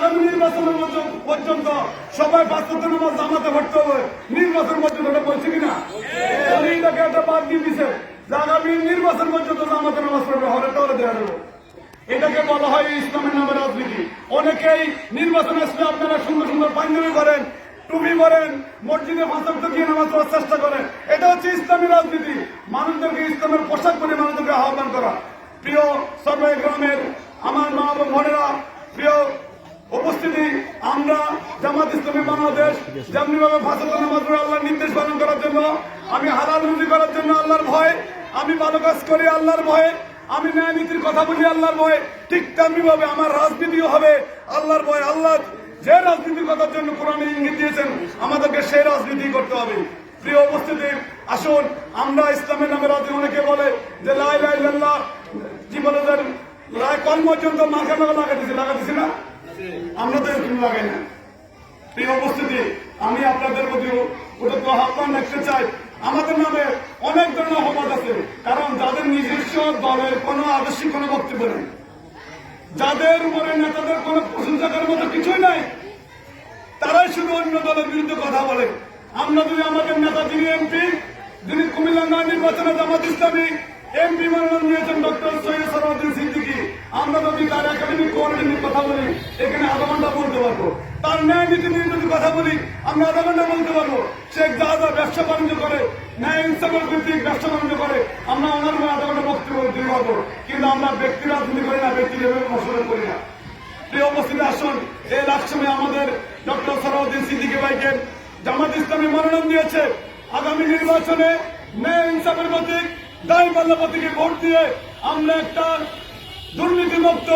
আগামী নির্বাচনের পর্যন্ত সবাই 5 ওয়াক্ত নামাজ জামাতে পড়তে হবে। নির্বাচন পর্যন্ত এটা বলছে কিনা? এটাকে একটা বাদ দিয়ে দিছে যে আগামী নির্বাচন পর্যন্ত জামাতে নামাজ পড়বে, হলে তো দেওয়া দেবো। এটাকে বলা হয় ইসলামের নামে রাজনীতি। অনেকেই নির্বাচন আসলে আপনারা সুন্দর সুন্দর পাঞ্জাবি করেন, টুপি করেন, মসজিদে 5 ওয়াক্ত গিয়ে নামাজ পড়ার চেষ্টা করেন। এটা হচ্ছে ইসলামী রাজনীতি। মানুষদেরকে ইসলামের পোশাক পরে মানুষদেরকে আহ্বান করা। প্রিয় সর্বে গ্রামের আমার মা এবং বোনেরা, প্রিয় উপস্থিতি, আমরা জামাত ইসলামী বাংলাদেশ যেমনি ভাবে 5 ওয়াক্ত নামাজ পড়ে আল্লাহর নির্দেশ পালন করার জন্য, আমি হালাল রুজি করার জন্য আল্লাহর ভয়, আমি ভালো কাজ করি আল্লাহর ভয়ে, আমি ন্যায় নীতির কথা বলি আল্লাহর ভয়ে, ঠিক তেমনি ভাবে আমার রাজনীতিও হবে আল্লাহর ভয়ে। আল্লাহ যে রাজনীতির কথার জন্য কোরআনে ইঙ্গিত দিয়েছেন, আমাদেরকে সেই রাজনীতি করতে হবে। প্রিয় উপস্থিতি, আসুন আমরা ইসলামের নামে রাজনীতি, অনেকে বলে যে লা ইলাহা ইল্লাল্লাহ, কি বলে যে কল পর্যন্ত মাথা লাগাতেছি না, আমরা তো এরকম লাগাই না। প্রিয় উপস্থিতি, আমি আপনাদের প্রতি ওটা আহ্বান রাখতে চাই, আমাদের নামে অনেক ধরনের অপবাদ আছে, কারণ যাদের নিজস্ব দলের কোনো আদর্শিক কোনো বক্তব্য নেই, যাদের উপরে নেতাদের কোনো প্রশংসা করার মতো কিছুই নাই, তারাই শুধু অন্য দলের বিরুদ্ধে কথা বলে। আমরা যদি আমাদের নেতা যিনি এমপি, যিনি কুমিল্লা নির্বাচনে জামাত ইসলামী এমপি মনোনয়ন নিয়েছেন ডক্টর সৈয়দ সালাউদ্দিন সিদ্দিকী, আমরা যদি তার একাডেমিক কোয়ালিটি নিয়ে কথা বলি এখানে আধা ঘন্টা বলতে পারবো। তার ন্যায় নীতি নিয়ে যদি কথা বলি আমরা আধা ঘন্টা বলতে পারবো। শেখ যা ব্যবসা বাণিজ্য করে, ন্যায় ইনসাফের ভিত্তিক ব্যবসা বাণিজ্য করে, আমরা ওনার আধা ঘন্টা বক্তব্য দিতে পারবো। কিন্তু আমরা ব্যক্তি রাজনীতি করি না, ব্যক্তি মশলা করি না। প্রিয় উপস্থিতি, আসুন এই লাকসমে আমাদের ডক্টর সালাউদ্দিন সিদ্দিকী ভাইকে জামাত ইসলামী মনোনয়ন দিয়েছে। আগামী নির্বাচনে ন্যায় ইনসাফের প্রতীক, দায়ী পাল্লা প্রতীকে ভোট দিয়ে আমরা একটা দুর্নীতিমুক্ত